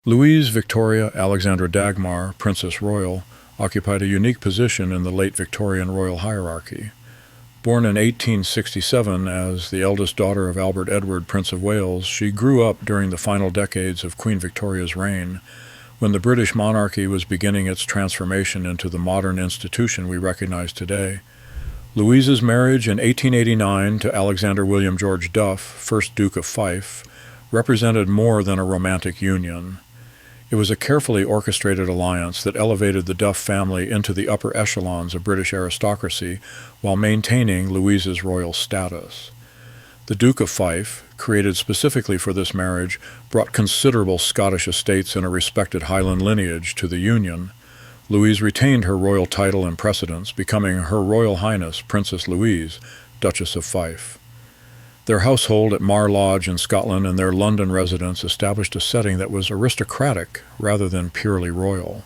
Louise Victoria Alexandra Dagmar, Princess Royal, occupied a unique position in the late Victorian royal hierarchy. Born in 1867 as the eldest daughter of Albert Edward, Prince of Wales, she grew up during the final decades of Queen Victoria's reign, when the British monarchy was beginning its transformation into the modern institution we recognize today. Louise's marriage in 1889 to Alexander William George Duff, 1st Duke of Fife, represented more than a romantic union. It was a carefully orchestrated alliance that elevated the Duff family into the upper echelons of British aristocracy while maintaining Louise's royal status. The Duke of Fife, created specifically for this marriage, brought considerable Scottish estates and a respected Highland lineage to the union. Louise retained her royal title and precedence, becoming Her Royal Highness Princess Louise, Duchess of Fife. Their household at Mar Lodge in Scotland and their London residence established a setting that was aristocratic rather than purely royal.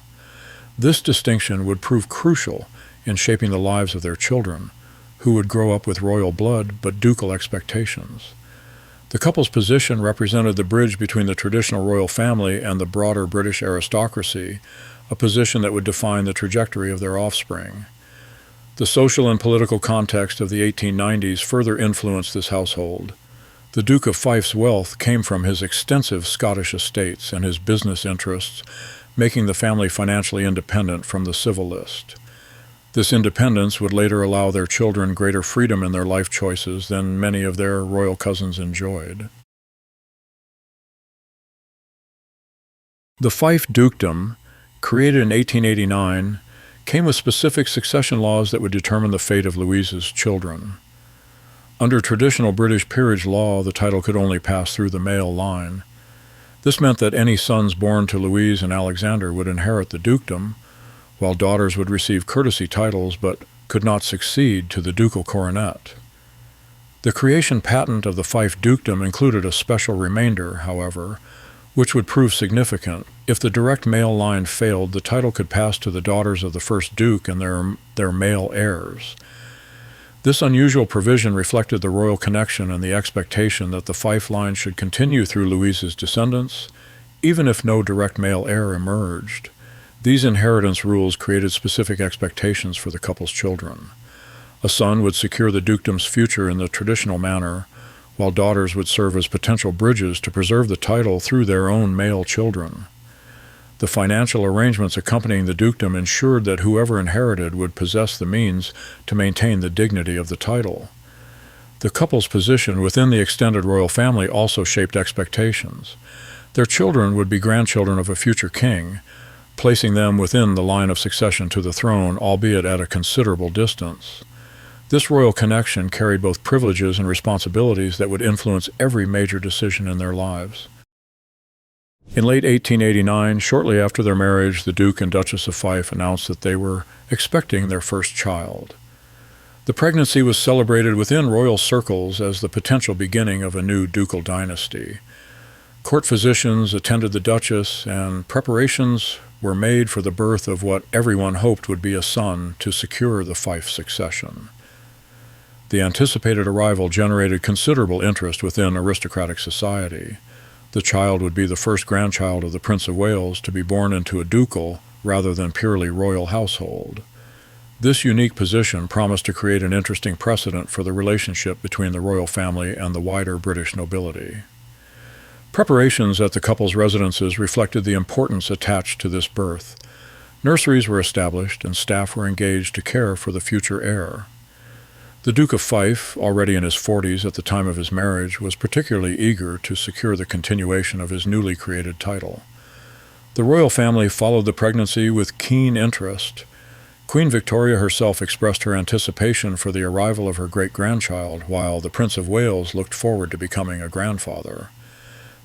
This distinction would prove crucial in shaping the lives of their children, who would grow up with royal blood but ducal expectations. The couple's position represented the bridge between the traditional royal family and the broader British aristocracy, a position that would define the trajectory of their offspring. The social and political context of the 1890s further influenced this household. The Duke of Fife's wealth came from his extensive Scottish estates and his business interests, making the family financially independent from the civil list. This independence would later allow their children greater freedom in their life choices than many of their royal cousins enjoyed. The Fife Dukedom, created in 1889, came with specific succession laws that would determine the fate of Louise's children. Under traditional British peerage law, the title could only pass through the male line. This meant that any sons born to Louise and Alexander would inherit the dukedom, while daughters would receive courtesy titles but could not succeed to the ducal coronet. The creation patent of the Fife Dukedom included a special remainder, however, which would prove significant. If the direct male line failed, the title could pass to the daughters of the first duke and their male heirs. This unusual provision reflected the royal connection and the expectation that the Fife line should continue through Louise's descendants, even if no direct male heir emerged. These inheritance rules created specific expectations for the couple's children. A son would secure the dukedom's future in the traditional manner, while daughters would serve as potential bridges to preserve the title through their own male children. The financial arrangements accompanying the dukedom ensured that whoever inherited would possess the means to maintain the dignity of the title. The couple's position within the extended royal family also shaped expectations. Their children would be grandchildren of a future king, placing them within the line of succession to the throne, albeit at a considerable distance. This royal connection carried both privileges and responsibilities that would influence every major decision in their lives. In late 1889, shortly after their marriage, the Duke and Duchess of Fife announced that they were expecting their first child. The pregnancy was celebrated within royal circles as the potential beginning of a new ducal dynasty. Court physicians attended the Duchess, and preparations were made for the birth of what everyone hoped would be a son to secure the Fife succession. The anticipated arrival generated considerable interest within aristocratic society. The child would be the first grandchild of the Prince of Wales to be born into a ducal rather than purely royal household. This unique position promised to create an interesting precedent for the relationship between the royal family and the wider British nobility. Preparations at the couple's residences reflected the importance attached to this birth. Nurseries were established and staff were engaged to care for the future heir. The Duke of Fife, already in his 40s at the time of his marriage, was particularly eager to secure the continuation of his newly created title. The royal family followed the pregnancy with keen interest. Queen Victoria herself expressed her anticipation for the arrival of her great-grandchild, while the Prince of Wales looked forward to becoming a grandfather.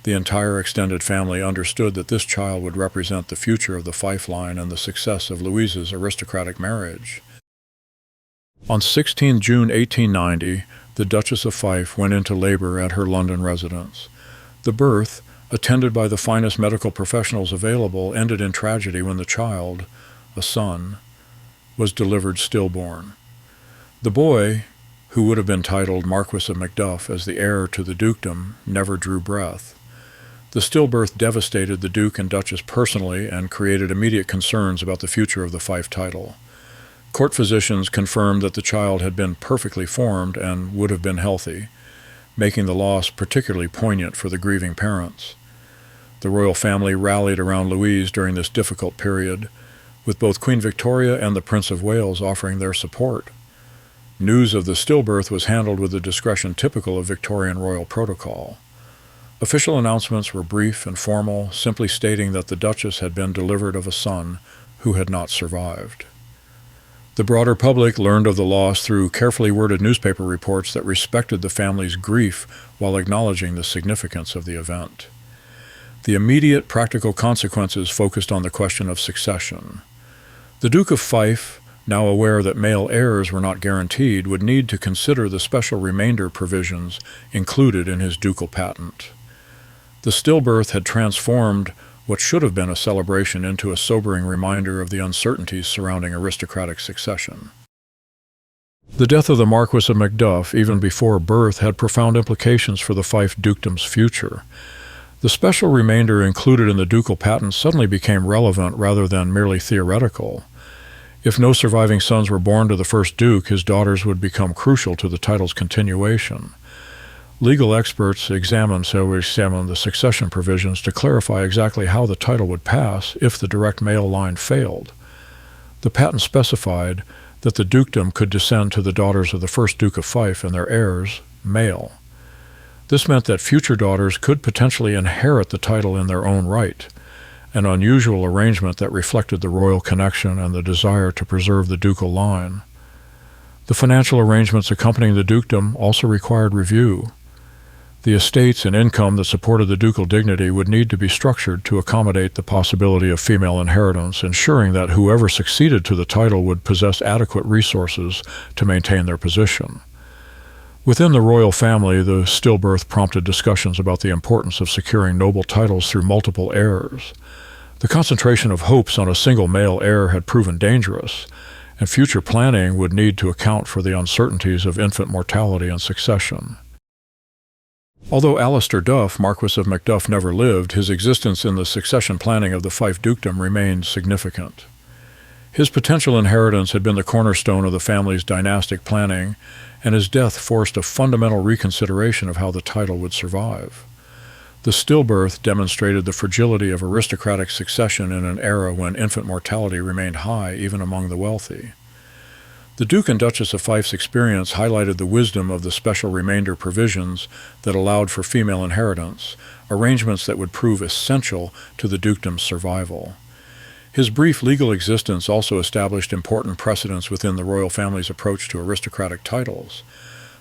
The entire extended family understood that this child would represent the future of the Fife line and the success of Louise's aristocratic marriage. On 16 June 1890, the Duchess of Fife went into labor at her London residence. The birth, attended by the finest medical professionals available, ended in tragedy when the child, a son, was delivered stillborn. The boy, who would have been titled Marquis of Macduff as the heir to the dukedom, never drew breath. The stillbirth devastated the Duke and Duchess personally and created immediate concerns about the future of the Fife title. Court physicians confirmed that the child had been perfectly formed and would have been healthy, making the loss particularly poignant for the grieving parents. The royal family rallied around Louise during this difficult period, with both Queen Victoria and the Prince of Wales offering their support. News of the stillbirth was handled with the discretion typical of Victorian royal protocol. Official announcements were brief and formal, simply stating that the Duchess had been delivered of a son who had not survived. The broader public learned of the loss through carefully worded newspaper reports that respected the family's grief while acknowledging the significance of the event. The immediate practical consequences focused on the question of succession. The Duke of Fife, now aware that male heirs were not guaranteed, would need to consider the special remainder provisions included in his ducal patent. The stillbirth had transformed what should have been a celebration into a sobering reminder of the uncertainties surrounding aristocratic succession. The death of the Marquis of Macduff, even before birth, had profound implications for the Fife dukedom's future. The special remainder included in the ducal patent suddenly became relevant rather than merely theoretical. If no surviving sons were born to the first duke, his daughters would become crucial to the title's continuation. Legal experts examined the succession provisions to clarify exactly how the title would pass if the direct male line failed. The patent specified that the dukedom could descend to the daughters of the first Duke of Fife and their heirs, male. This meant that future daughters could potentially inherit the title in their own right, an unusual arrangement that reflected the royal connection and the desire to preserve the ducal line. The financial arrangements accompanying the dukedom also required review. The estates and income that supported the ducal dignity would need to be structured to accommodate the possibility of female inheritance, ensuring that whoever succeeded to the title would possess adequate resources to maintain their position. Within the royal family, the stillbirth prompted discussions about the importance of securing noble titles through multiple heirs. The concentration of hopes on a single male heir had proven dangerous, and future planning would need to account for the uncertainties of infant mortality and succession. Although Alexander Duff, Marquis of Macduff, never lived, his existence in the succession planning of the Fife dukedom remained significant. His potential inheritance had been the cornerstone of the family's dynastic planning, and his death forced a fundamental reconsideration of how the title would survive. The stillbirth demonstrated the fragility of aristocratic succession in an era when infant mortality remained high even among the wealthy. The Duke and Duchess of Fife's experience highlighted the wisdom of the special remainder provisions that allowed for female inheritance, arrangements that would prove essential to the dukedom's survival. His brief legal existence also established important precedents within the royal family's approach to aristocratic titles.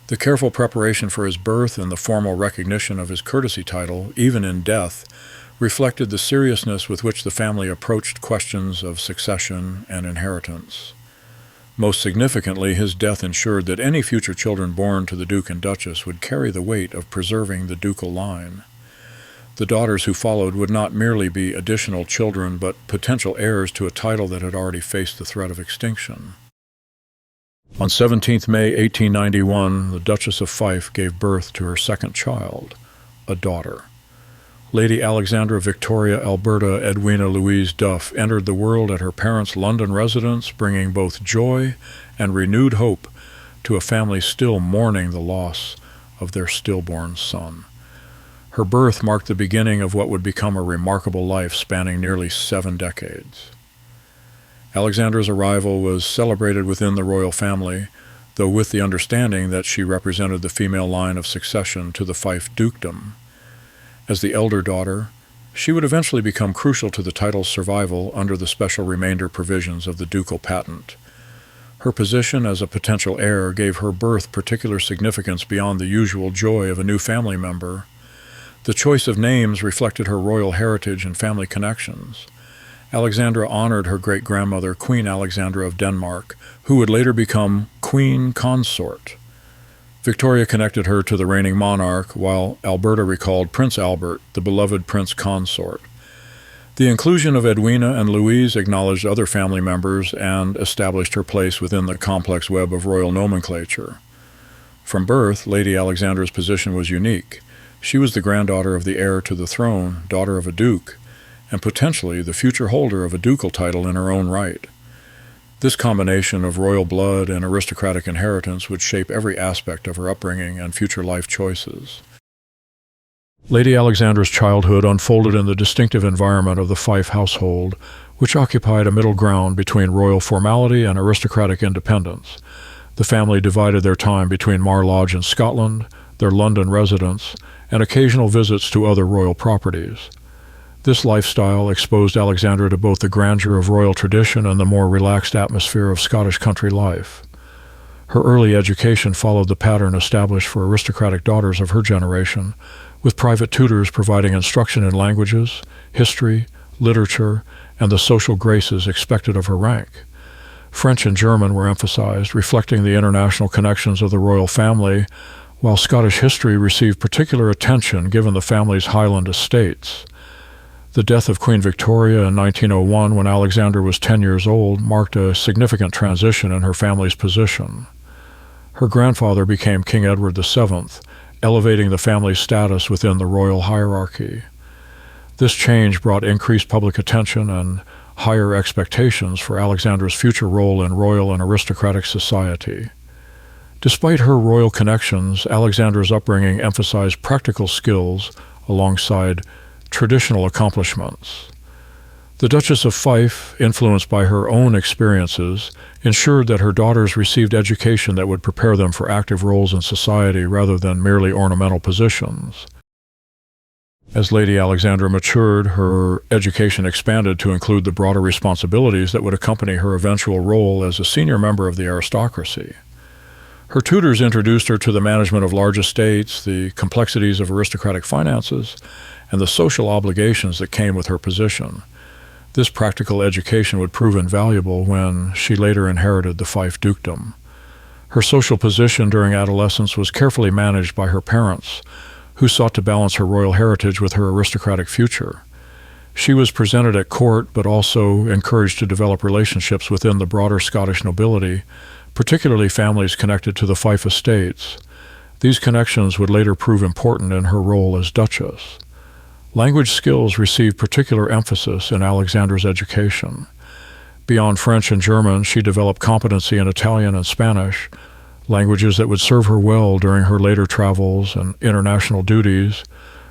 The careful preparation for his birth and the formal recognition of his courtesy title, even in death, reflected the seriousness with which the family approached questions of succession and inheritance. Most significantly, his death ensured that any future children born to the Duke and Duchess would carry the weight of preserving the ducal line. The daughters who followed would not merely be additional children, but potential heirs to a title that had already faced the threat of extinction. On 17th May 1891, the Duchess of Fife gave birth to her second child, a daughter. Lady Alexandra Victoria Alberta Edwina Louise Duff entered the world at her parents' London residence, bringing both joy and renewed hope to a family still mourning the loss of their stillborn son. Her birth marked the beginning of what would become a remarkable life spanning nearly 7 decades. Alexandra's arrival was celebrated within the royal family, though with the understanding that she represented the female line of succession to the Fife dukedom. As the elder daughter, she would eventually become crucial to the title's survival under the special remainder provisions of the ducal patent. Her position as a potential heir gave her birth particular significance beyond the usual joy of a new family member. The choice of names reflected her royal heritage and family connections. Alexandra honored her great-grandmother, Queen Alexandra of Denmark, who would later become Queen Consort. Victoria connected her to the reigning monarch, while Alberta recalled Prince Albert, the beloved Prince Consort. The inclusion of Edwina and Louise acknowledged other family members and established her place within the complex web of royal nomenclature. From birth, Lady Alexandra's position was unique. She was the granddaughter of the heir to the throne, daughter of a duke, and potentially the future holder of a ducal title in her own right. This combination of royal blood and aristocratic inheritance would shape every aspect of her upbringing and future life choices. Lady Alexandra's childhood unfolded in the distinctive environment of the Fife household, which occupied a middle ground between royal formality and aristocratic independence. The family divided their time between Mar Lodge in Scotland, their London residence, and occasional visits to other royal properties. This lifestyle exposed Alexandra to both the grandeur of royal tradition and the more relaxed atmosphere of Scottish country life. Her early education followed the pattern established for aristocratic daughters of her generation, with private tutors providing instruction in languages, history, literature, and the social graces expected of her rank. French and German were emphasized, reflecting the international connections of the royal family, while Scottish history received particular attention given the family's Highland estates. The death of Queen Victoria in 1901, when Alexandra was 10 years old, marked a significant transition in her family's position. Her grandfather became King Edward VII, elevating the family's status within the royal hierarchy. This change brought increased public attention and higher expectations for Alexandra's future role in royal and aristocratic society. Despite her royal connections, Alexandra's upbringing emphasized practical skills alongside traditional accomplishments. The Duchess of Fife, influenced by her own experiences, ensured that her daughters received education that would prepare them for active roles in society rather than merely ornamental positions. As Lady Alexandra matured, her education expanded to include the broader responsibilities that would accompany her eventual role as a senior member of the aristocracy. Her tutors introduced her to the management of large estates, the complexities of aristocratic finances, and the social obligations that came with her position. This practical education would prove invaluable when she later inherited the Fife dukedom. Her social position during adolescence was carefully managed by her parents, who sought to balance her royal heritage with her aristocratic future. She was presented at court, but also encouraged to develop relationships within the broader Scottish nobility, particularly families connected to the Fife estates. These connections would later prove important in her role as Duchess. Language skills received particular emphasis in Alexandra's education. Beyond French and German, she developed competency in Italian and Spanish, languages that would serve her well during her later travels and international duties.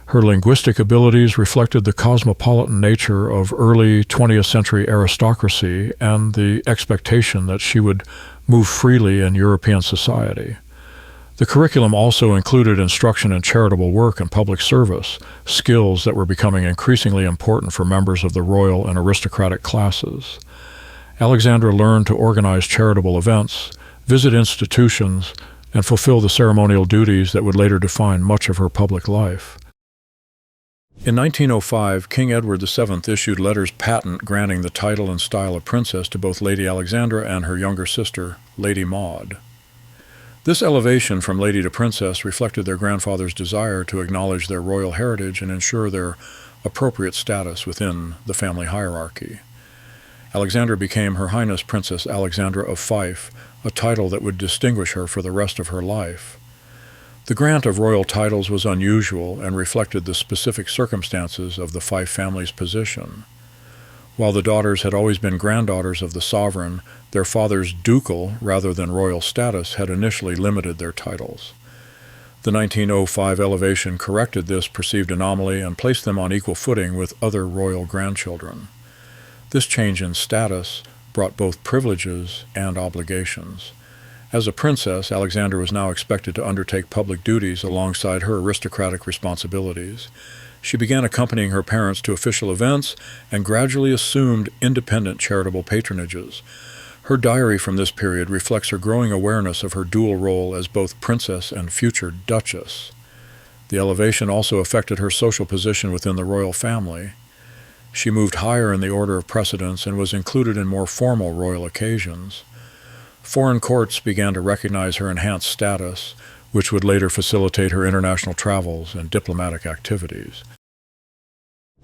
Her linguistic abilities reflected the cosmopolitan nature of early 20th century aristocracy and the expectation that she would move freely in European society. The curriculum also included instruction in charitable work and public service, skills that were becoming increasingly important for members of the royal and aristocratic classes. Alexandra learned to organize charitable events, visit institutions, and fulfill the ceremonial duties that would later define much of her public life. In 1905, King Edward VII issued letters patent granting the title and style of princess to both Lady Alexandra and her younger sister, Lady Maud. This elevation from lady to princess reflected their grandfather's desire to acknowledge their royal heritage and ensure their appropriate status within the family hierarchy. Alexandra became Her Highness Princess Alexandra of Fife, a title that would distinguish her for the rest of her life. The grant of royal titles was unusual and reflected the specific circumstances of the Fife family's position. While the daughters had always been granddaughters of the sovereign, their father's ducal rather than royal status had initially limited their titles. The 1905 elevation corrected this perceived anomaly and placed them on equal footing with other royal grandchildren. This change in status brought both privileges and obligations. As a princess, Alexandra was now expected to undertake public duties alongside her aristocratic responsibilities. She began accompanying her parents to official events and gradually assumed independent charitable patronages. Her diary from this period reflects her growing awareness of her dual role as both princess and future duchess. The elevation also affected her social position within the royal family. She moved higher in the order of precedence and was included in more formal royal occasions. Foreign courts began to recognize her enhanced status, which would later facilitate her international travels and diplomatic activities.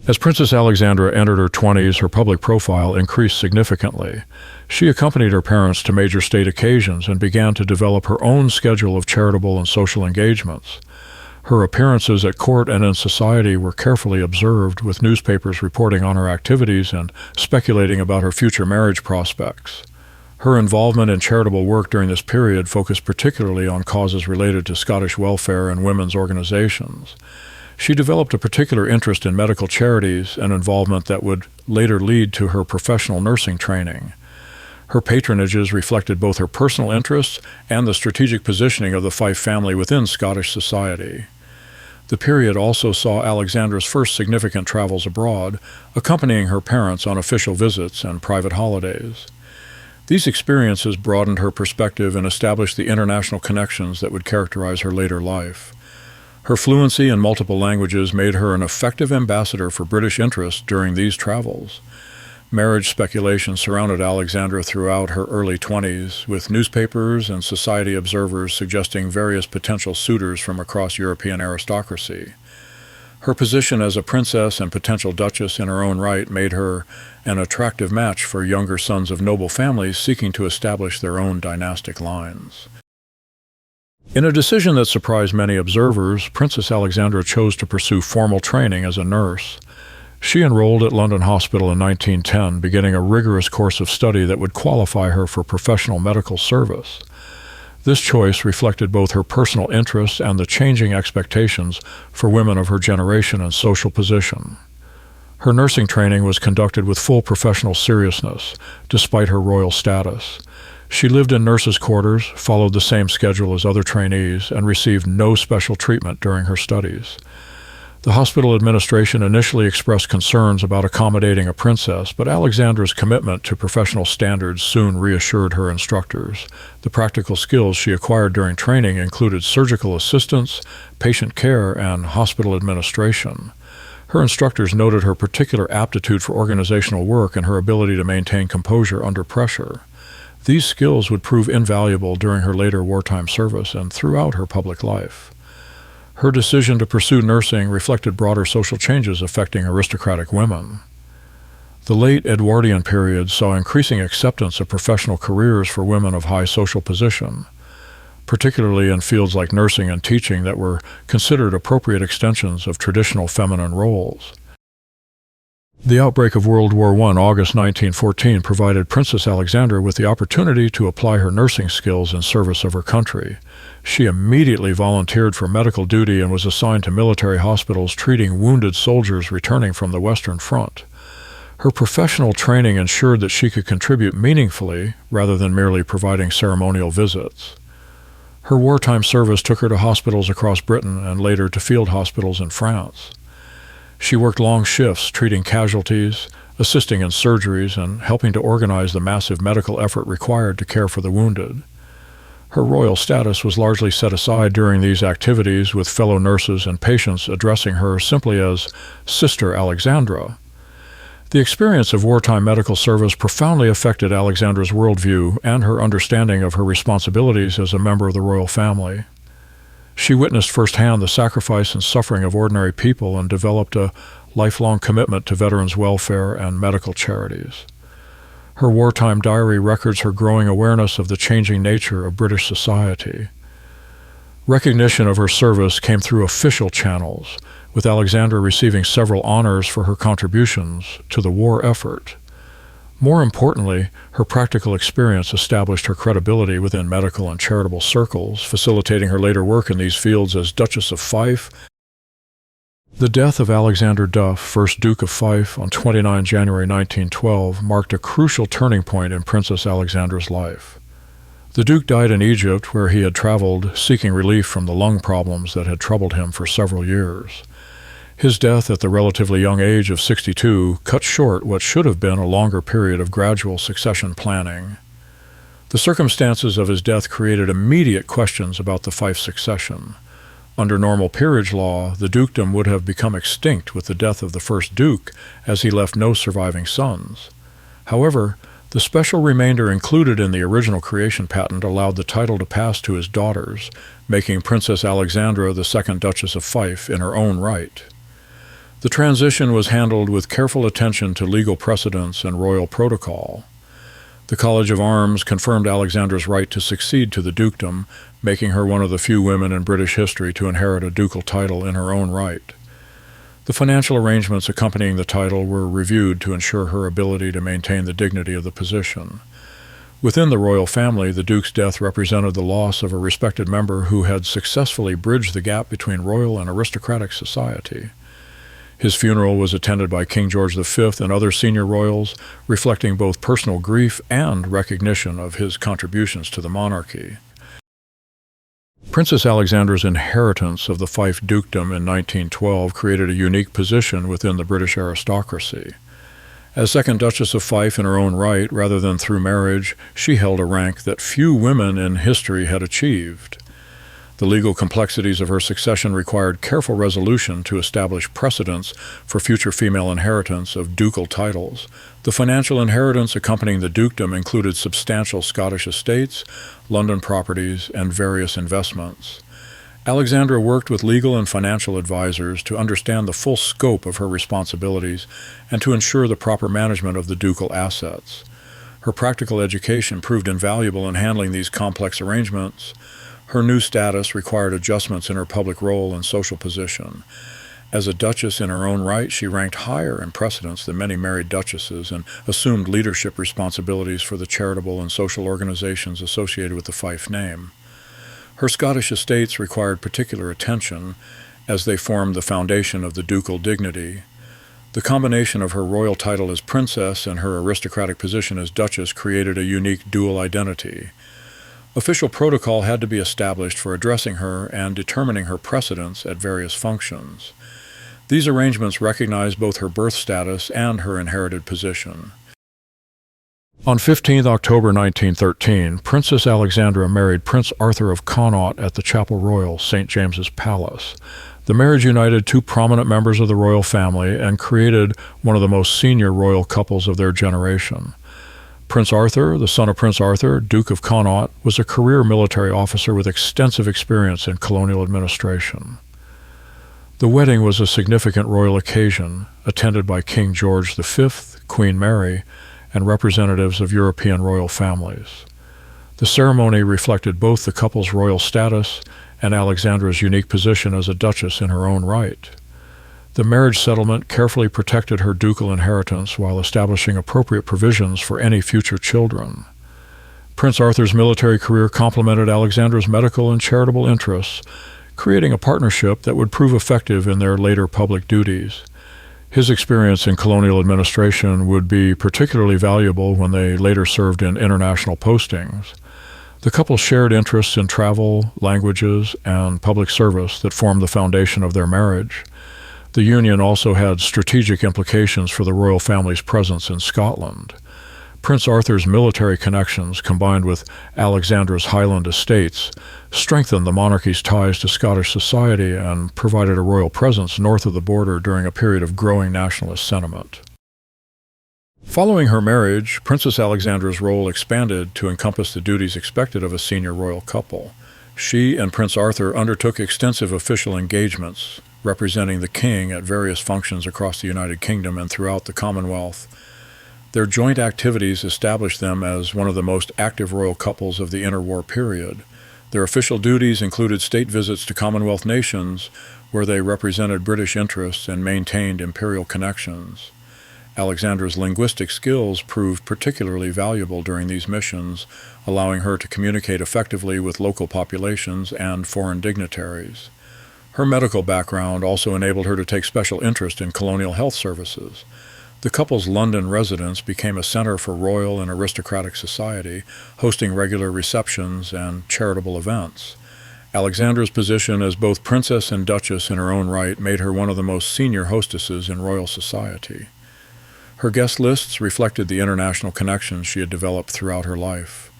As Princess Alexandra entered her 20s, her public profile increased significantly. She accompanied her parents to major state occasions and began to develop her own schedule of charitable and social engagements. Her appearances at court and in society were carefully observed, with newspapers reporting on her activities and speculating about her future marriage prospects. Her involvement in charitable work during this period focused particularly on causes related to Scottish welfare and women's organizations. She developed a particular interest in medical charities, an involvement that would later lead to her professional nursing training. Her patronages reflected both her personal interests and the strategic positioning of the Fife family within Scottish society. The period also saw Alexandra's first significant travels abroad, accompanying her parents on official visits and private holidays. These experiences broadened her perspective and established the international connections that would characterize her later life. Her fluency in multiple languages made her an effective ambassador for British interests during these travels. Marriage speculation surrounded Alexandra throughout her early 20s, with newspapers and society observers suggesting various potential suitors from across European aristocracy. Her position as a princess and potential duchess in her own right made her an attractive match for younger sons of noble families seeking to establish their own dynastic lines. In a decision that surprised many observers, Princess Alexandra chose to pursue formal training as a nurse. She enrolled at London Hospital in 1910, beginning a rigorous course of study that would qualify her for professional medical service. This choice reflected both her personal interests and the changing expectations for women of her generation and social position. Her nursing training was conducted with full professional seriousness, despite her royal status. She lived in nurses' quarters, followed the same schedule as other trainees, and received no special treatment during her studies. The hospital administration initially expressed concerns about accommodating a princess, but Alexandra's commitment to professional standards soon reassured her instructors. The practical skills she acquired during training included surgical assistance, patient care, and hospital administration. Her instructors noted her particular aptitude for organizational work and her ability to maintain composure under pressure. These skills would prove invaluable during her later wartime service and throughout her public life. Her decision to pursue nursing reflected broader social changes affecting aristocratic women. The late Edwardian period saw increasing acceptance of professional careers for women of high social position, particularly in fields like nursing and teaching that were considered appropriate extensions of traditional feminine roles. The outbreak of World War I, August 1914, provided Princess Alexandra with the opportunity to apply her nursing skills in service of her country. She immediately volunteered for medical duty and was assigned to military hospitals treating wounded soldiers returning from the Western Front. Her professional training ensured that she could contribute meaningfully rather than merely providing ceremonial visits. Her wartime service took her to hospitals across Britain and later to field hospitals in France. She worked long shifts treating casualties, assisting in surgeries, and helping to organize the massive medical effort required to care for the wounded. Her royal status was largely set aside during these activities, with fellow nurses and patients addressing her simply as Sister Alexandra. The experience of wartime medical service profoundly affected Alexandra's worldview and her understanding of her responsibilities as a member of the royal family. She witnessed firsthand the sacrifice and suffering of ordinary people and developed a lifelong commitment to veterans' welfare and medical charities. Her wartime diary records her growing awareness of the changing nature of British society. Recognition of her service came through official channels, with Alexandra receiving several honors for her contributions to the war effort. More importantly, her practical experience established her credibility within medical and charitable circles, facilitating her later work in these fields as Duchess of Fife. The death of Alexander Duff, 1st Duke of Fife, on 29 January 1912, marked a crucial turning point in Princess Alexandra's life. The Duke died in Egypt, where he had traveled seeking relief from the lung problems that had troubled him for several years. His death at the relatively young age of 62 cut short what should have been a longer period of gradual succession planning. The circumstances of his death created immediate questions about the Fife succession. Under normal peerage law, the dukedom would have become extinct with the death of the first duke, as he left no surviving sons. However, the special remainder included in the original creation patent allowed the title to pass to his daughters, making Princess Alexandra the second Duchess of Fife in her own right. The transition was handled with careful attention to legal precedence and royal protocol. The College of Arms confirmed Alexandra's right to succeed to the dukedom, making her one of the few women in British history to inherit a ducal title in her own right. The financial arrangements accompanying the title were reviewed to ensure her ability to maintain the dignity of the position. Within the royal family, the Duke's death represented the loss of a respected member who had successfully bridged the gap between royal and aristocratic society. His funeral was attended by King George V and other senior royals, reflecting both personal grief and recognition of his contributions to the monarchy. Princess Alexandra's inheritance of the Fife dukedom in 1912 created a unique position within the British aristocracy. As second Duchess of Fife in her own right, rather than through marriage, she held a rank that few women in history had achieved. The legal complexities of her succession required careful resolution to establish precedents for future female inheritance of ducal titles. The financial inheritance accompanying the dukedom included substantial Scottish estates, London properties, and various investments. Alexandra worked with legal and financial advisors to understand the full scope of her responsibilities and to ensure the proper management of the ducal assets. Her practical education proved invaluable in handling these complex arrangements. Her new status required adjustments in her public role and social position. As a duchess in her own right, she ranked higher in precedence than many married duchesses and assumed leadership responsibilities for the charitable and social organizations associated with the Fife name. Her Scottish estates required particular attention as they formed the foundation of the ducal dignity. The combination of her royal title as princess and her aristocratic position as duchess created a unique dual identity. Official protocol had to be established for addressing her and determining her precedence at various functions. These arrangements recognized both her birth status and her inherited position. On 15 October 1913, Princess Alexandra married Prince Arthur of Connaught at the Chapel Royal, St. James's Palace. The marriage united two prominent members of the royal family and created one of the most senior royal couples of their generation. Prince Arthur, the son of Prince Arthur, Duke of Connaught, was a career military officer with extensive experience in colonial administration. The wedding was a significant royal occasion, attended by King George V, Queen Mary, and representatives of European royal families. The ceremony reflected both the couple's royal status and Alexandra's unique position as a duchess in her own right. The marriage settlement carefully protected her ducal inheritance while establishing appropriate provisions for any future children. Prince Arthur's military career complemented Alexandra's medical and charitable interests, creating a partnership that would prove effective in their later public duties. His experience in colonial administration would be particularly valuable when they later served in international postings. The couple shared interests in travel, languages, and public service that formed the foundation of their marriage. The union also had strategic implications for the royal family's presence in Scotland. Prince Arthur's military connections, combined with Alexandra's Highland estates, strengthened the monarchy's ties to Scottish society and provided a royal presence north of the border during a period of growing nationalist sentiment. Following her marriage, Princess Alexandra's role expanded to encompass the duties expected of a senior royal couple. She and Prince Arthur undertook extensive official engagements, representing the king at various functions across the United Kingdom and throughout the Commonwealth. Their joint activities established them as one of the most active royal couples of the interwar period. Their official duties included state visits to Commonwealth nations, where they represented British interests and maintained imperial connections. Alexandra's linguistic skills proved particularly valuable during these missions, allowing her to communicate effectively with local populations and foreign dignitaries. Her medical background also enabled her to take special interest in colonial health services. The couple's London residence became a center for royal and aristocratic society, hosting regular receptions and charitable events. Alexandra's position as both princess and duchess in her own right made her one of the most senior hostesses in royal society. Her guest lists reflected the international connections she had developed throughout her life.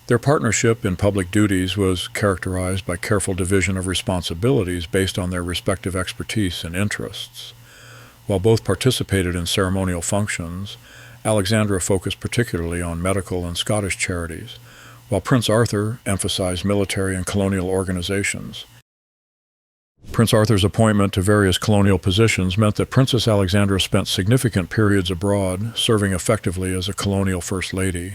Their partnership in public duties was characterized by careful division of responsibilities based on their respective expertise and interests. While both participated in ceremonial functions, Alexandra focused particularly on medical and Scottish charities, while Prince Arthur emphasized military and colonial organizations. Prince Arthur's appointment to various colonial positions meant that Princess Alexandra spent significant periods abroad, serving effectively as a colonial First Lady.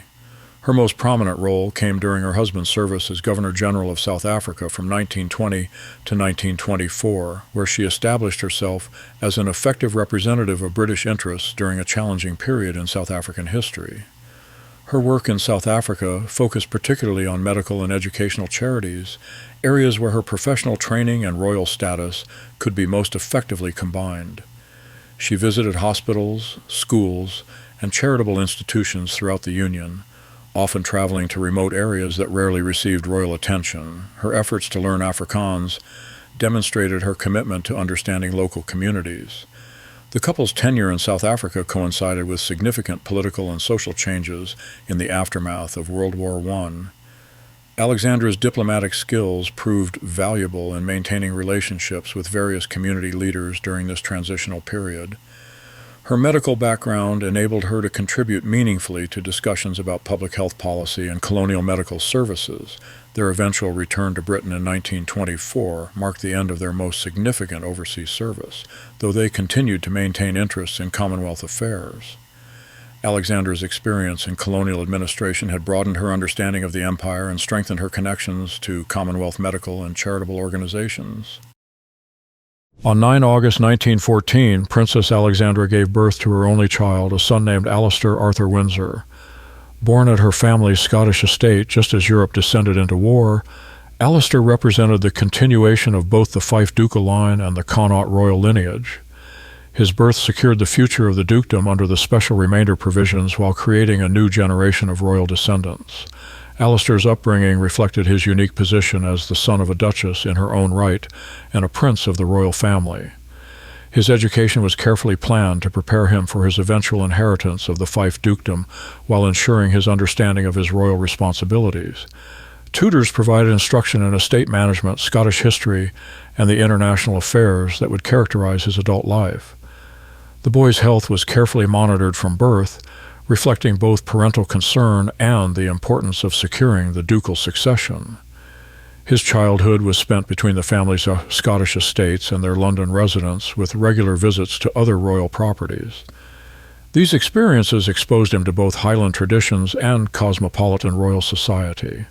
Her most prominent role came during her husband's service as Governor-General of South Africa from 1920 to 1924, where she established herself as an effective representative of British interests during a challenging period in South African history. Her work in South Africa focused particularly on medical and educational charities, areas where her professional training and royal status could be most effectively combined. She visited hospitals, schools, and charitable institutions throughout the Union, often traveling to remote areas that rarely received royal attention. Her efforts to learn Afrikaans demonstrated her commitment to understanding local communities. The couple's tenure in South Africa coincided with significant political and social changes in the aftermath of World War I. Alexandra's diplomatic skills proved valuable in maintaining relationships with various community leaders during this transitional period. Her medical background enabled her to contribute meaningfully to discussions about public health policy and colonial medical services. Their eventual return to Britain in 1924 marked the end of their most significant overseas service, though they continued to maintain interests in Commonwealth affairs. Alexandra's experience in colonial administration had broadened her understanding of the empire and strengthened her connections to Commonwealth medical and charitable organizations. On 9 August 1914, Princess Alexandra gave birth to her only child, a son named Alistair Arthur Windsor. Born at her family's Scottish estate just as Europe descended into war, Alistair represented the continuation of both the Fife ducal line and the Connaught royal lineage. His birth secured the future of the dukedom under the special remainder provisions while creating a new generation of royal descendants. Alistair's upbringing reflected his unique position as the son of a duchess in her own right and a prince of the royal family. His education was carefully planned to prepare him for his eventual inheritance of the Fife dukedom while ensuring his understanding of his royal responsibilities. Tutors provided instruction in estate management, Scottish history, and the international affairs that would characterize his adult life. The boy's health was carefully monitored from birth, reflecting both parental concern and the importance of securing the ducal succession. His childhood was spent between the family's Scottish estates and their London residence, with regular visits to other royal properties. These experiences exposed him to both Highland traditions and cosmopolitan royal society.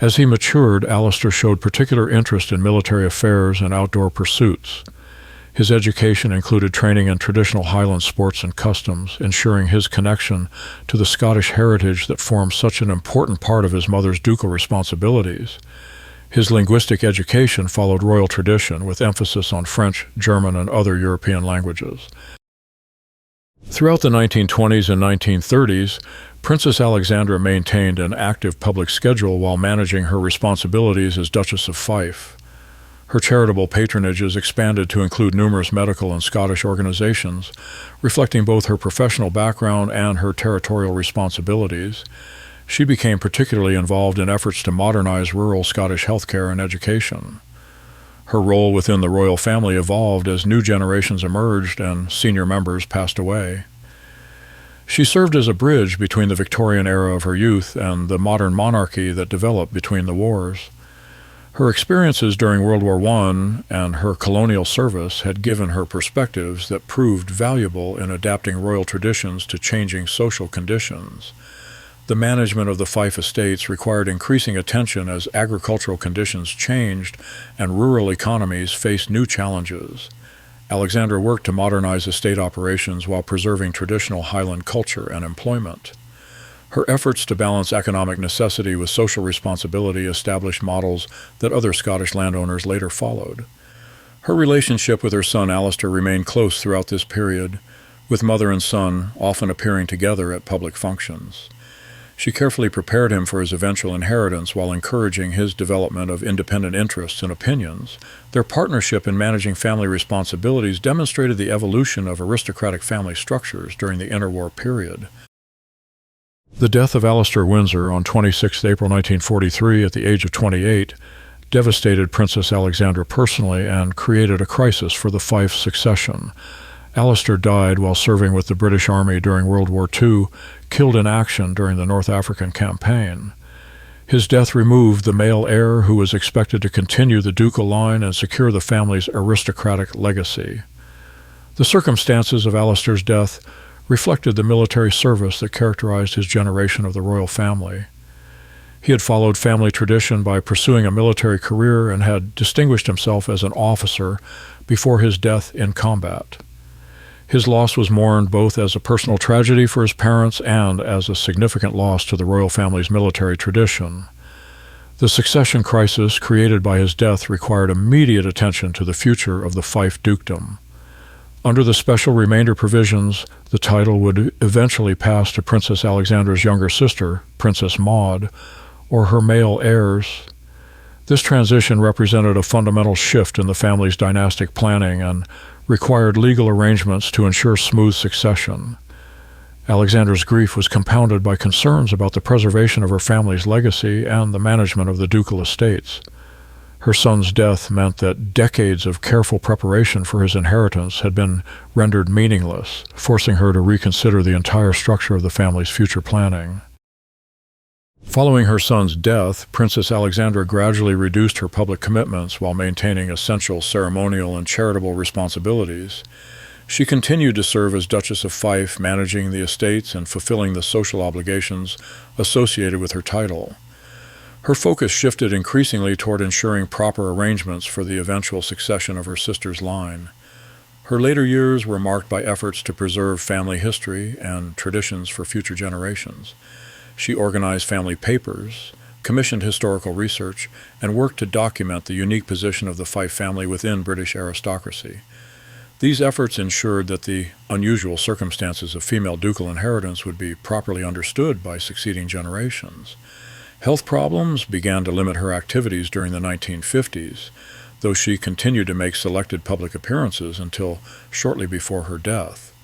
As he matured, Alistair showed particular interest in military affairs and outdoor pursuits. His education included training in traditional Highland sports and customs, ensuring his connection to the Scottish heritage that formed such an important part of his mother's ducal responsibilities. His linguistic education followed royal tradition, with emphasis on French, German, and other European languages. Throughout the 1920s and 1930s, Princess Alexandra maintained an active public schedule while managing her responsibilities as Duchess of Fife. Her charitable patronages expanded to include numerous medical and Scottish organizations, reflecting both her professional background and her territorial responsibilities. She became particularly involved in efforts to modernize rural Scottish healthcare and education. Her role within the royal family evolved as new generations emerged and senior members passed away. She served as a bridge between the Victorian era of her youth and the modern monarchy that developed between the wars. Her experiences during World War I and her colonial service had given her perspectives that proved valuable in adapting royal traditions to changing social conditions. The management of the Fife estates required increasing attention as agricultural conditions changed and rural economies faced new challenges. Alexandra worked to modernize estate operations while preserving traditional Highland culture and employment. Her efforts to balance economic necessity with social responsibility established models that other Scottish landowners later followed. Her relationship with her son Alistair remained close throughout this period, with mother and son often appearing together at public functions. She carefully prepared him for his eventual inheritance while encouraging his development of independent interests and opinions. Their partnership in managing family responsibilities demonstrated the evolution of aristocratic family structures during the interwar period. The death of Alistair Windsor on 26 April 1943 at the age of 28 devastated Princess Alexandra personally and created a crisis for the Fife succession. Alistair died while serving with the British Army during World War II, killed in action during the North African campaign. His death removed the male heir who was expected to continue the ducal line and secure the family's aristocratic legacy. The circumstances of Alistair's death reflected the military service that characterized his generation of the royal family. He had followed family tradition by pursuing a military career and had distinguished himself as an officer before his death in combat. His loss was mourned both as a personal tragedy for his parents and as a significant loss to the royal family's military tradition. The succession crisis created by his death required immediate attention to the future of the Fife dukedom. Under the special remainder provisions, the title would eventually pass to Princess Alexandra's younger sister, Princess Maud, or her male heirs. This transition represented a fundamental shift in the family's dynastic planning and required legal arrangements to ensure smooth succession. Alexandra's grief was compounded by concerns about the preservation of her family's legacy and the management of the ducal estates. Her son's death meant that decades of careful preparation for his inheritance had been rendered meaningless, forcing her to reconsider the entire structure of the family's future planning. Following her son's death, Princess Alexandra gradually reduced her public commitments while maintaining essential ceremonial and charitable responsibilities. She continued to serve as Duchess of Fife, managing the estates and fulfilling the social obligations associated with her title. Her focus shifted increasingly toward ensuring proper arrangements for the eventual succession of her sister's line. Her later years were marked by efforts to preserve family history and traditions for future generations. She organized family papers, commissioned historical research, and worked to document the unique position of the Fife family within British aristocracy. These efforts ensured that the unusual circumstances of female ducal inheritance would be properly understood by succeeding generations. Health problems began to limit her activities during the 1950s, though she continued to make selected public appearances until shortly before her death.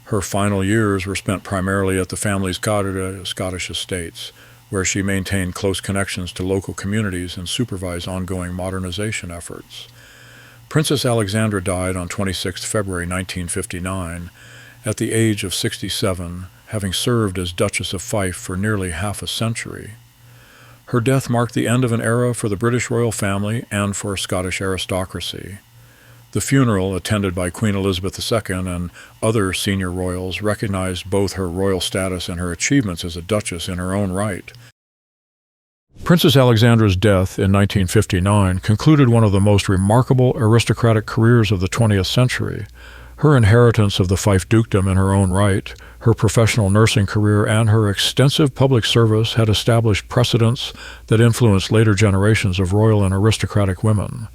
Her final years were spent primarily at the family's Scottish estates, where she maintained close connections to local communities and supervised ongoing modernization efforts. Princess Alexandra died on 26 February 1959, at the age of 67, having served as Duchess of Fife for nearly half a century. Her death marked the end of an era for the British royal family and for Scottish aristocracy. The funeral, attended by Queen Elizabeth II and other senior royals, recognized both her royal status and her achievements as a duchess in her own right. Princess Alexandra's death in 1959 concluded one of the most remarkable aristocratic careers of the 20th century. Her inheritance of the Fife dukedom in her own right, her professional nursing career, and her extensive public service had established precedents that influenced later generations of royal and aristocratic women.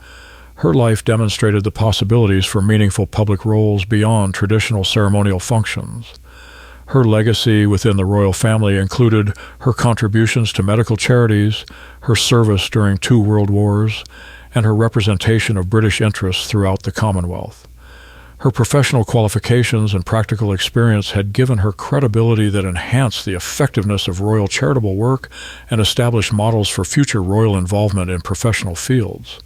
Her life demonstrated the possibilities for meaningful public roles beyond traditional ceremonial functions. Her legacy within the royal family included her contributions to medical charities, her service during 2 world wars, and her representation of British interests throughout the Commonwealth. Her professional qualifications and practical experience had given her credibility that enhanced the effectiveness of royal charitable work and established models for future royal involvement in professional fields.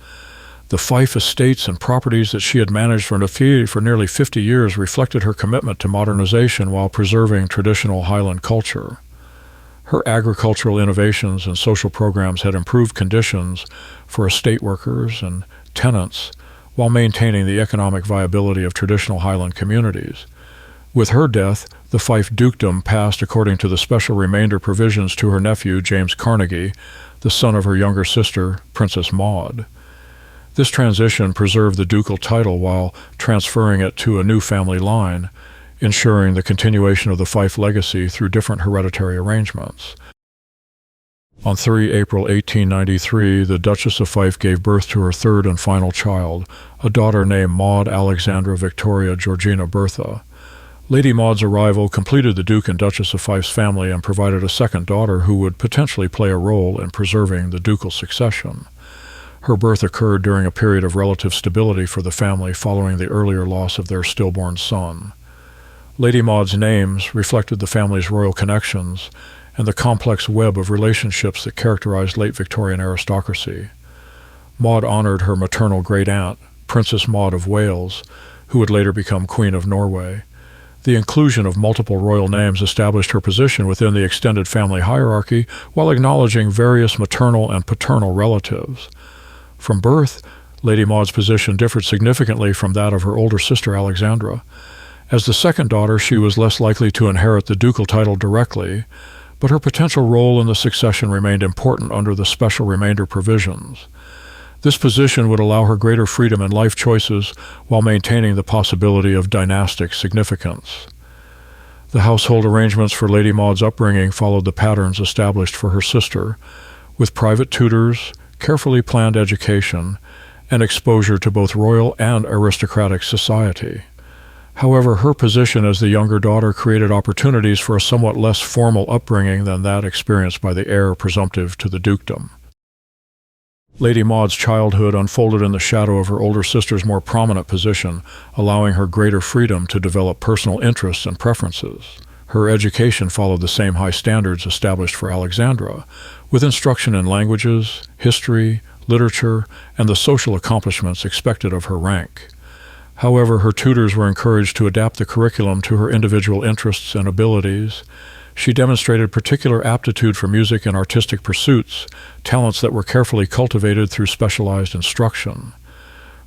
The Fife estates and properties that she had managed for nearly 50 years reflected her commitment to modernization while preserving traditional Highland culture. Her agricultural innovations and social programs had improved conditions for estate workers and tenants while maintaining the economic viability of traditional Highland communities. With her death, the Fife dukedom passed according to the special remainder provisions to her nephew, James Carnegie, the son of her younger sister, Princess Maud. This transition preserved the ducal title while transferring it to a new family line, ensuring the continuation of the Fife legacy through different hereditary arrangements. On 3 April 1893, the Duchess of Fife gave birth to her third and final child, a daughter named Maud Alexandra Victoria Georgina Bertha. Lady Maud's arrival completed the Duke and Duchess of Fife's family and provided a second daughter who would potentially play a role in preserving the ducal succession. Her birth occurred during a period of relative stability for the family following the earlier loss of their stillborn son. Lady Maud's names reflected the family's royal connections and the complex web of relationships that characterized late Victorian aristocracy. Maud honored her maternal great-aunt, Princess Maud of Wales, who would later become Queen of Norway. The inclusion of multiple royal names established her position within the extended family hierarchy while acknowledging various maternal and paternal relatives. From birth, Lady Maud's position differed significantly from that of her older sister Alexandra. As the second daughter, she was less likely to inherit the ducal title directly, but her potential role in the succession remained important under the special remainder provisions. This position would allow her greater freedom in life choices while maintaining the possibility of dynastic significance. The household arrangements for Lady Maud's upbringing followed the patterns established for her sister, with private tutors, carefully planned education, and exposure to both royal and aristocratic society. However, her position as the younger daughter created opportunities for a somewhat less formal upbringing than that experienced by the heir presumptive to the dukedom. Lady Maud's childhood unfolded in the shadow of her older sister's more prominent position, allowing her greater freedom to develop personal interests and preferences. Her education followed the same high standards established for Alexandra, with instruction in languages, history, literature, and the social accomplishments expected of her rank. However, her tutors were encouraged to adapt the curriculum to her individual interests and abilities. She demonstrated particular aptitude for music and artistic pursuits, talents that were carefully cultivated through specialized instruction.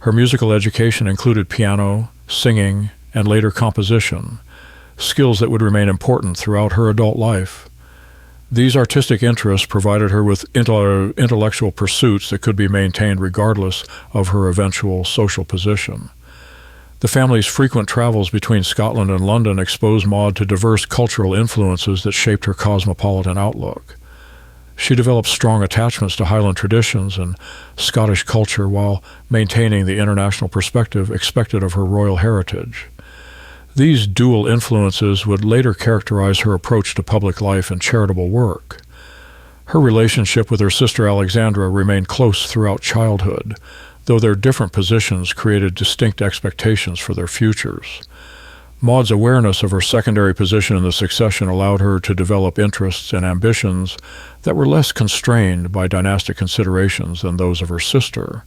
Her musical education included piano, singing, and later composition, skills that would remain important throughout her adult life. These artistic interests provided her with intellectual pursuits that could be maintained regardless of her eventual social position. The family's frequent travels between Scotland and London exposed Maud to diverse cultural influences that shaped her cosmopolitan outlook. She developed strong attachments to Highland traditions and Scottish culture while maintaining the international perspective expected of her royal heritage. These dual influences would later characterize her approach to public life and charitable work. Her relationship with her sister Alexandra remained close throughout childhood, though their different positions created distinct expectations for their futures. Maud's awareness of her secondary position in the succession allowed her to develop interests and ambitions that were less constrained by dynastic considerations than those of her sister.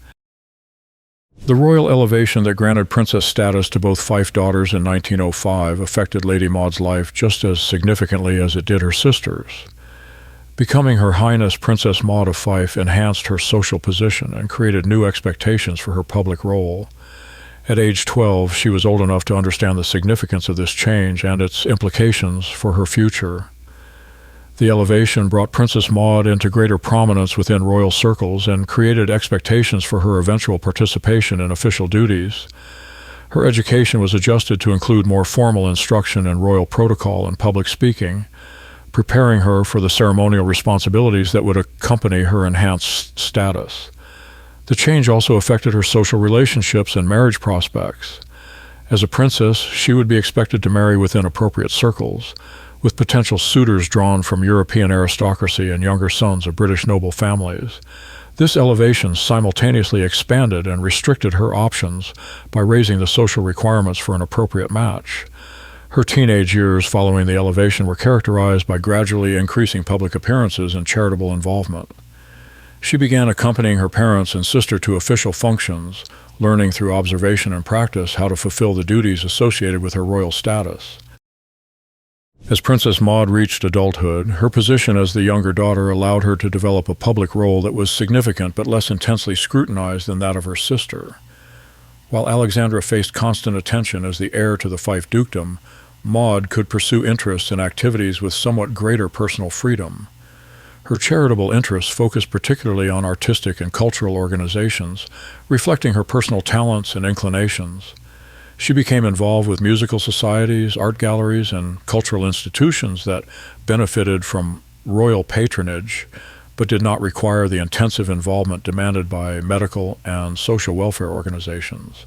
The royal elevation that granted princess status to both Fife daughters in 1905 affected Lady Maud's life just as significantly as it did her sister's. Becoming Her Highness Princess Maud of Fife enhanced her social position and created new expectations for her public role. At age 12, she was old enough to understand the significance of this change and its implications for her future. The elevation brought Princess Maud into greater prominence within royal circles and created expectations for her eventual participation in official duties. Her education was adjusted to include more formal instruction in royal protocol and public speaking, preparing her for the ceremonial responsibilities that would accompany her enhanced status. The change also affected her social relationships and marriage prospects. As a princess, she would be expected to marry within appropriate circles, with potential suitors drawn from European aristocracy and younger sons of British noble families. This elevation simultaneously expanded and restricted her options by raising the social requirements for an appropriate match. Her teenage years following the elevation were characterized by gradually increasing public appearances and charitable involvement. She began accompanying her parents and sister to official functions, learning through observation and practice how to fulfill the duties associated with her royal status. As Princess Maud reached adulthood, her position as the younger daughter allowed her to develop a public role that was significant but less intensely scrutinized than that of her sister. While Alexandra faced constant attention as the heir to the Fife dukedom, Maud could pursue interests and activities with somewhat greater personal freedom. Her charitable interests focused particularly on artistic and cultural organizations, reflecting her personal talents and inclinations. She became involved with musical societies, art galleries, and cultural institutions that benefited from royal patronage, but did not require the intensive involvement demanded by medical and social welfare organizations.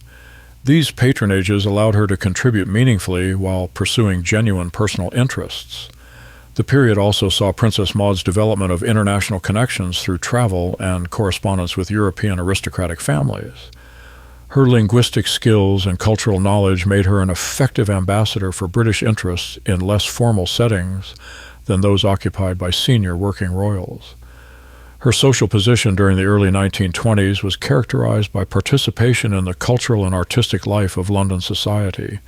These patronages allowed her to contribute meaningfully while pursuing genuine personal interests. The period also saw Princess Maud's development of international connections through travel and correspondence with European aristocratic families. Her linguistic skills and cultural knowledge made her an effective ambassador for British interests in less formal settings than those occupied by senior working royals. Her social position during the early 1920s was characterized by participation in the cultural and artistic life of London society.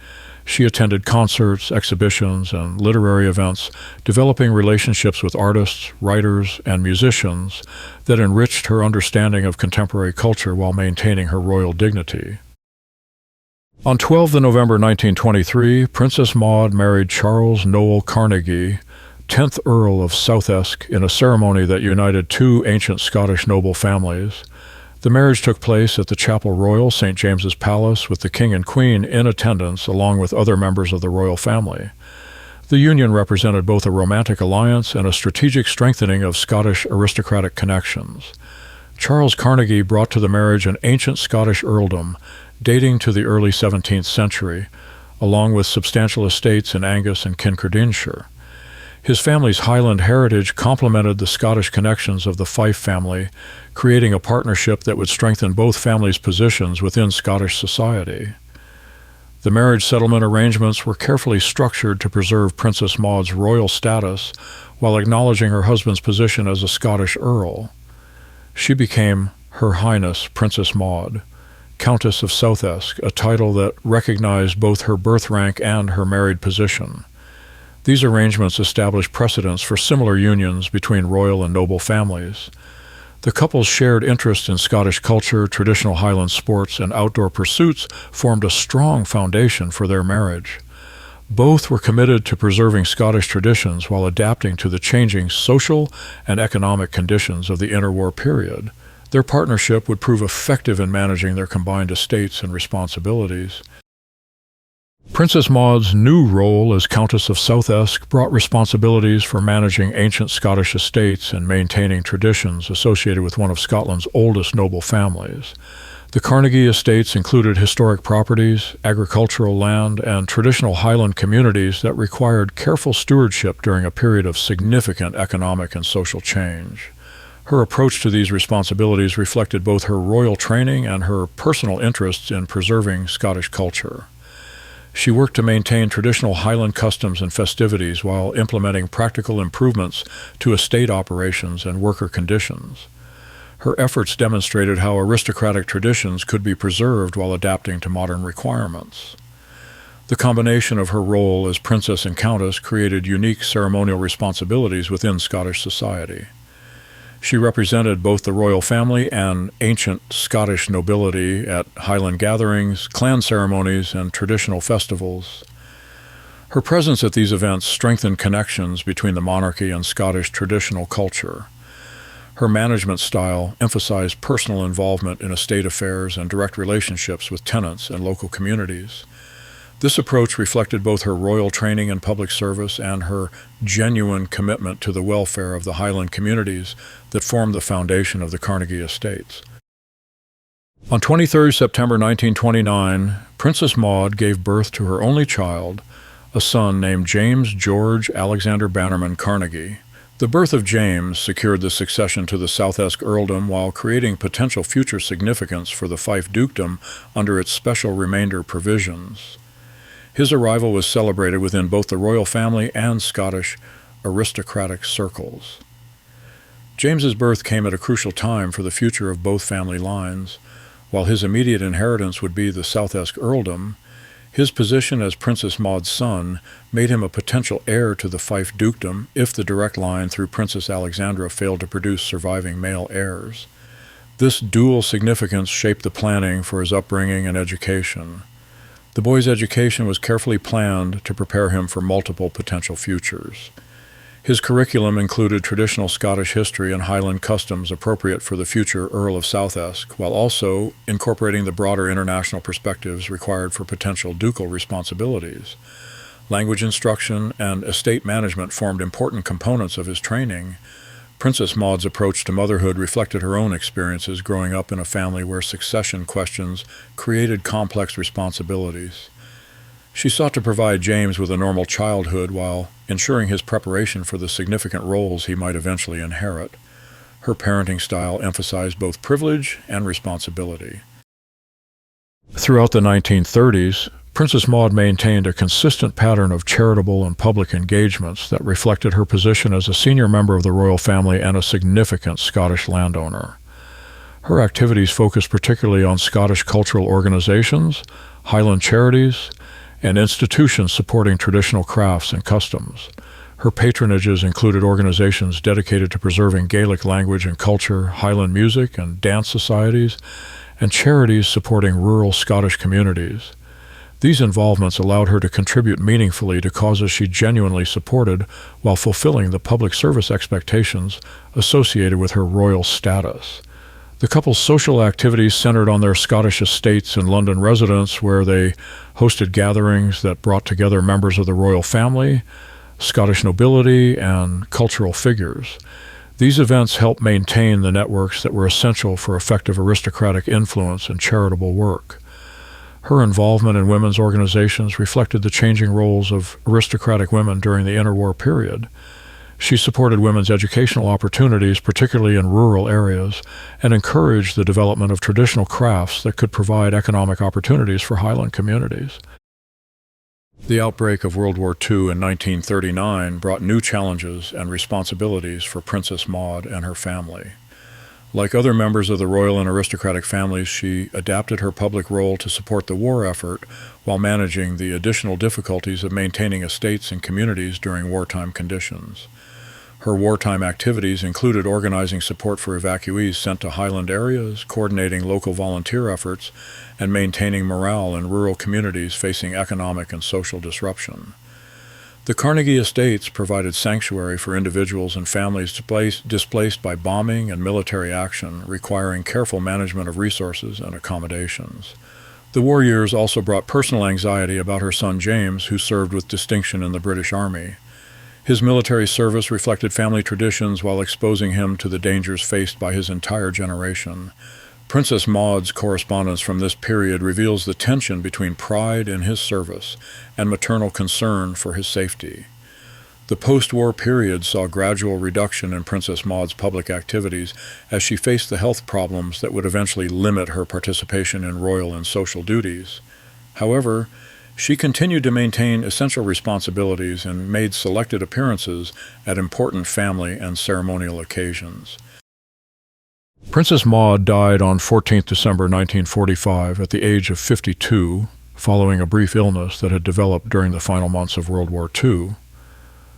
She attended concerts, exhibitions, and literary events, developing relationships with artists, writers, and musicians that enriched her understanding of contemporary culture while maintaining her royal dignity. On 12 November 1923, Princess Maud married Charles Noel Carnegie, 10th Earl of Southesk, in a ceremony that united two ancient Scottish noble families. The marriage took place at the Chapel Royal, St. James's Palace, with the King and Queen in attendance along with other members of the royal family. The union represented both a romantic alliance and a strategic strengthening of Scottish aristocratic connections. Charles Carnegie brought to the marriage an ancient Scottish earldom dating to the early 17th century, along with substantial estates in Angus and Kincardineshire. His family's Highland heritage complemented the Scottish connections of the Fife family, creating a partnership that would strengthen both families' positions within Scottish society. The marriage settlement arrangements were carefully structured to preserve Princess Maud's royal status while acknowledging her husband's position as a Scottish earl. She became Her Highness Princess Maud, Countess of Southesk, a title that recognized both her birth rank and her married position. These arrangements established precedents for similar unions between royal and noble families. The couple's shared interest in Scottish culture, traditional Highland sports, and outdoor pursuits formed a strong foundation for their marriage. Both were committed to preserving Scottish traditions while adapting to the changing social and economic conditions of the interwar period. Their partnership would prove effective in managing their combined estates and responsibilities. Princess Maud's new role as Countess of Southesk brought responsibilities for managing ancient Scottish estates and maintaining traditions associated with one of Scotland's oldest noble families. The Carnegie estates included historic properties, agricultural land, and traditional Highland communities that required careful stewardship during a period of significant economic and social change. Her approach to these responsibilities reflected both her royal training and her personal interests in preserving Scottish culture. She worked to maintain traditional Highland customs and festivities while implementing practical improvements to estate operations and worker conditions. Her efforts demonstrated how aristocratic traditions could be preserved while adapting to modern requirements. The combination of her role as princess and countess created unique ceremonial responsibilities within Scottish society. She represented both the royal family and ancient Scottish nobility at Highland gatherings, clan ceremonies, and traditional festivals. Her presence at these events strengthened connections between the monarchy and Scottish traditional culture. Her management style emphasized personal involvement in estate affairs and direct relationships with tenants and local communities. This approach reflected both her royal training in public service and her genuine commitment to the welfare of the Highland communities that formed the foundation of the Carnegie estates. On 23 September 1929, Princess Maud gave birth to her only child, a son named James George Alexander Bannerman Carnegie. The birth of James secured the succession to the Southesk earldom while creating potential future significance for the Fife dukedom under its special remainder provisions. His arrival was celebrated within both the royal family and Scottish aristocratic circles. James's birth came at a crucial time for the future of both family lines. While his immediate inheritance would be the Southesk earldom, his position as Princess Maud's son made him a potential heir to the Fife dukedom if the direct line through Princess Alexandra failed to produce surviving male heirs. This dual significance shaped the planning for his upbringing and education. The boy's education was carefully planned to prepare him for multiple potential futures. His curriculum included traditional Scottish history and Highland customs appropriate for the future Earl of Southesk, while also incorporating the broader international perspectives required for potential ducal responsibilities. Language instruction and estate management formed important components of his training. Princess Maud's approach to motherhood reflected her own experiences growing up in a family where succession questions created complex responsibilities. She sought to provide James with a normal childhood while ensuring his preparation for the significant roles he might eventually inherit. Her parenting style emphasized both privilege and responsibility. Throughout the 1930s, Princess Maud maintained a consistent pattern of charitable and public engagements that reflected her position as a senior member of the royal family and a significant Scottish landowner. Her activities focused particularly on Scottish cultural organizations, Highland charities, and institutions supporting traditional crafts and customs. Her patronages included organizations dedicated to preserving Gaelic language and culture, Highland music and dance societies, and charities supporting rural Scottish communities. These involvements allowed her to contribute meaningfully to causes she genuinely supported while fulfilling the public service expectations associated with her royal status. The couple's social activities centered on their Scottish estates and London residence, where they hosted gatherings that brought together members of the royal family, Scottish nobility, and cultural figures. These events helped maintain the networks that were essential for effective aristocratic influence and charitable work. Her involvement in women's organizations reflected the changing roles of aristocratic women during the interwar period. She supported women's educational opportunities, particularly in rural areas, and encouraged the development of traditional crafts that could provide economic opportunities for Highland communities. The outbreak of World War II in 1939 brought new challenges and responsibilities for Princess Maud and her family. Like other members of the royal and aristocratic families, she adapted her public role to support the war effort while managing the additional difficulties of maintaining estates and communities during wartime conditions. Her wartime activities included organizing support for evacuees sent to Highland areas, coordinating local volunteer efforts, and maintaining morale in rural communities facing economic and social disruption. The Carnegie Estates provided sanctuary for individuals and families displaced by bombing and military action, requiring careful management of resources and accommodations. The war years also brought personal anxiety about her son James, who served with distinction in the British Army. His military service reflected family traditions while exposing him to the dangers faced by his entire generation. Princess Maud's correspondence from this period reveals the tension between pride in his service and maternal concern for his safety. The post-war period saw gradual reduction in Princess Maud's public activities as she faced the health problems that would eventually limit her participation in royal and social duties. However, she continued to maintain essential responsibilities and made selected appearances at important family and ceremonial occasions. Princess Maud died on 14 December 1945 at the age of 52, following a brief illness that had developed during the final months of World War II.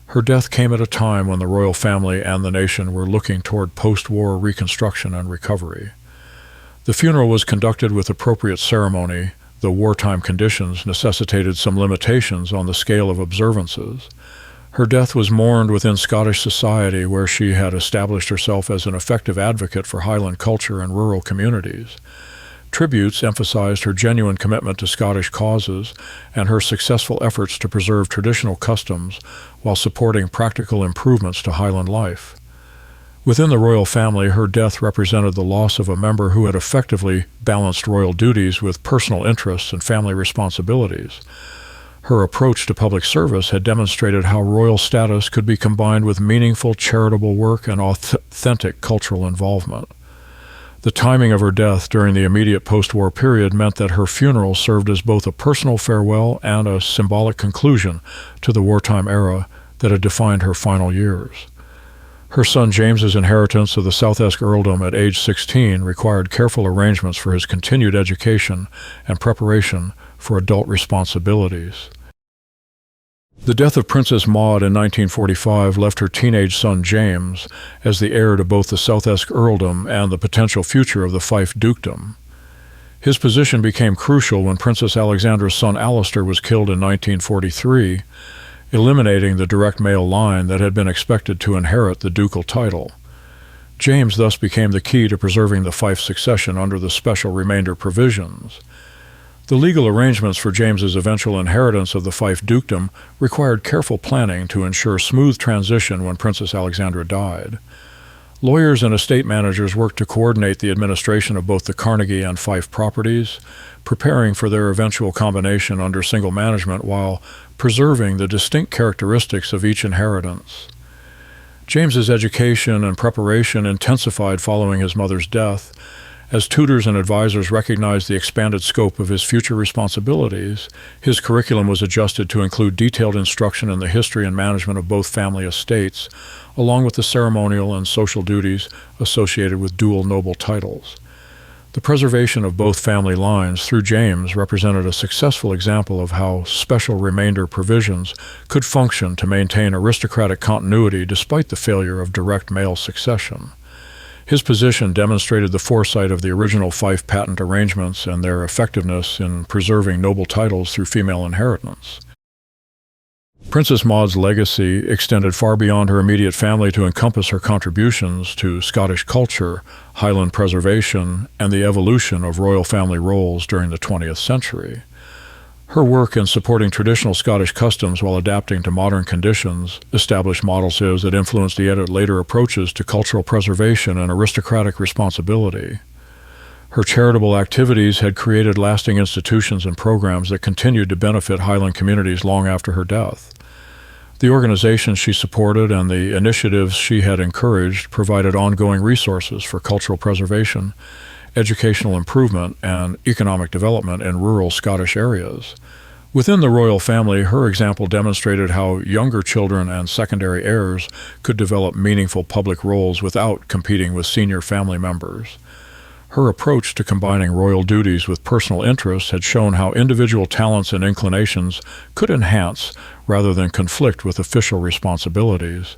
Her death came at a time when the royal family and the nation were looking toward post-war reconstruction and recovery. The funeral was conducted with appropriate ceremony, though wartime conditions necessitated some limitations on the scale of observances. Her death was mourned within Scottish society, where she had established herself as an effective advocate for Highland culture and rural communities. Tributes emphasized her genuine commitment to Scottish causes and her successful efforts to preserve traditional customs while supporting practical improvements to Highland life. Within the royal family, her death represented the loss of a member who had effectively balanced royal duties with personal interests and family responsibilities. Her approach to public service had demonstrated how royal status could be combined with meaningful charitable work and authentic cultural involvement. The timing of her death during the immediate post-war period meant that her funeral served as both a personal farewell and a symbolic conclusion to the wartime era that had defined her final years. Her son James's inheritance of the Southesk earldom at age 16 required careful arrangements for his continued education and preparation for adult responsibilities. The death of Princess Maud in 1945 left her teenage son James as the heir to both the Southesk earldom and the potential future of the Fife dukedom. His position became crucial when Princess Alexandra's son Alistair was killed in 1943, eliminating the direct male line that had been expected to inherit the ducal title. James thus became the key to preserving the Fife succession under the special remainder provisions. The legal arrangements for James's eventual inheritance of the Fife dukedom required careful planning to ensure smooth transition when Princess Alexandra died. Lawyers and estate managers worked to coordinate the administration of both the Carnegie and Fife properties, preparing for their eventual combination under single management while preserving the distinct characteristics of each inheritance. James's education and preparation intensified following his mother's death. As tutors and advisors recognized the expanded scope of his future responsibilities, his curriculum was adjusted to include detailed instruction in the history and management of both family estates, along with the ceremonial and social duties associated with dual noble titles. The preservation of both family lines through James represented a successful example of how special remainder provisions could function to maintain aristocratic continuity despite the failure of direct male succession. His position demonstrated the foresight of the original Fife patent arrangements and their effectiveness in preserving noble titles through female inheritance. Princess Maud's legacy extended far beyond her immediate family to encompass her contributions to Scottish culture, Highland preservation, and the evolution of royal family roles during the 20th century. Her work in supporting traditional Scottish customs while adapting to modern conditions established models that influenced the later approaches to cultural preservation and aristocratic responsibility. Her charitable activities had created lasting institutions and programs that continued to benefit Highland communities long after her death. The organizations she supported and the initiatives she had encouraged provided ongoing resources for cultural preservation, educational improvement, and economic development in rural Scottish areas. Within the royal family, her example demonstrated how younger children and secondary heirs could develop meaningful public roles without competing with senior family members. Her approach to combining royal duties with personal interests had shown how individual talents and inclinations could enhance rather than conflict with official responsibilities.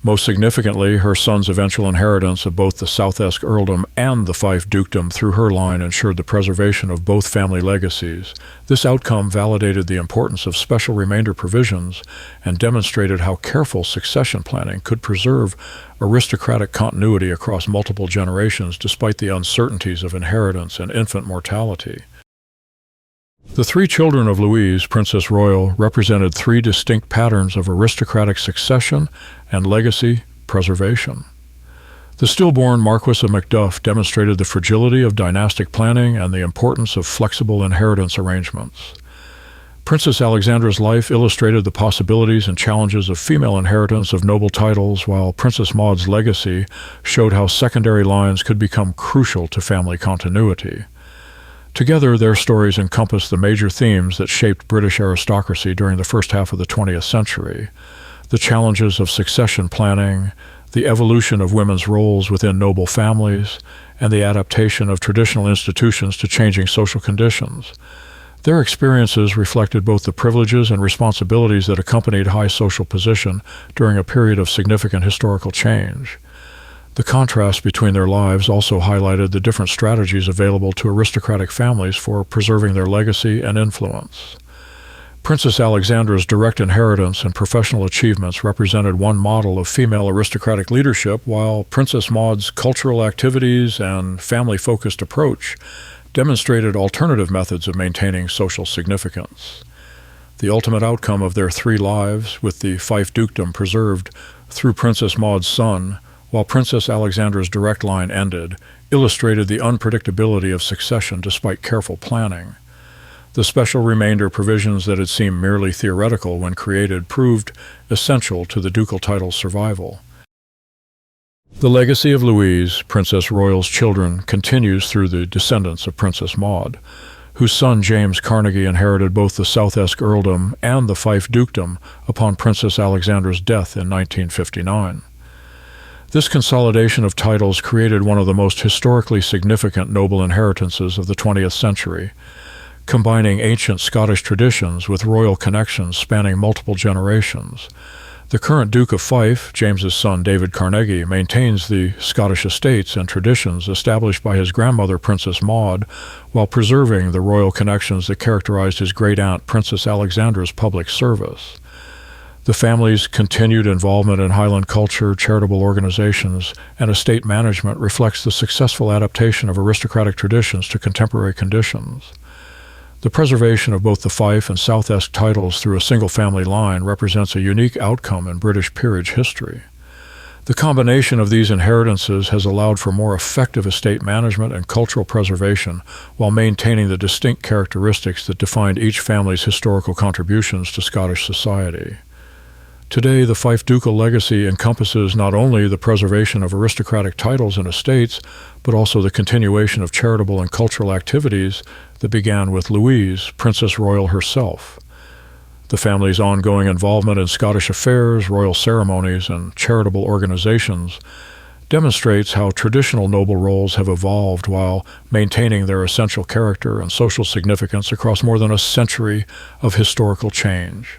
Most significantly, her son's eventual inheritance of both the Southesk earldom and the Fife dukedom through her line ensured the preservation of both family legacies. This outcome validated the importance of special remainder provisions and demonstrated how careful succession planning could preserve aristocratic continuity across multiple generations despite the uncertainties of inheritance and infant mortality. The three children of Louise, Princess Royal, represented three distinct patterns of aristocratic succession and legacy preservation. The stillborn Marquess of Macduff demonstrated the fragility of dynastic planning and the importance of flexible inheritance arrangements. Princess Alexandra's life illustrated the possibilities and challenges of female inheritance of noble titles, while Princess Maud's legacy showed how secondary lines could become crucial to family continuity. Together, their stories encompass the major themes that shaped British aristocracy during the first half of the 20th century: the challenges of succession planning, the evolution of women's roles within noble families, and the adaptation of traditional institutions to changing social conditions. Their experiences reflected both the privileges and responsibilities that accompanied high social position during a period of significant historical change. The contrast between their lives also highlighted the different strategies available to aristocratic families for preserving their legacy and influence. Princess Alexandra's direct inheritance and professional achievements represented one model of female aristocratic leadership, while Princess Maud's cultural activities and family-focused approach demonstrated alternative methods of maintaining social significance. The ultimate outcome of their three lives, with the Fife dukedom preserved through Princess Maud's son, while Princess Alexandra's direct line ended, illustrated the unpredictability of succession despite careful planning. The special remainder provisions that had seemed merely theoretical when created proved essential to the ducal title's survival. The legacy of Louise, Princess Royal's children, continues through the descendants of Princess Maud, whose son James Carnegie inherited both the Southesk earldom and the Fife dukedom upon Princess Alexandra's death in 1959. This consolidation of titles created one of the most historically significant noble inheritances of the 20th century, combining ancient Scottish traditions with royal connections spanning multiple generations. The current Duke of Fife, James's son David Carnegie, maintains the Scottish estates and traditions established by his grandmother Princess Maud, while preserving the royal connections that characterized his great-aunt Princess Alexandra's public service. The family's continued involvement in Highland culture, charitable organizations, and estate management reflects the successful adaptation of aristocratic traditions to contemporary conditions. The preservation of both the Fife and Southesk titles through a single family line represents a unique outcome in British peerage history. The combination of these inheritances has allowed for more effective estate management and cultural preservation while maintaining the distinct characteristics that defined each family's historical contributions to Scottish society. Today, the Fife ducal legacy encompasses not only the preservation of aristocratic titles and estates, but also the continuation of charitable and cultural activities that began with Louise, Princess Royal herself. The family's ongoing involvement in Scottish affairs, royal ceremonies, and charitable organizations demonstrates how traditional noble roles have evolved while maintaining their essential character and social significance across more than a century of historical change.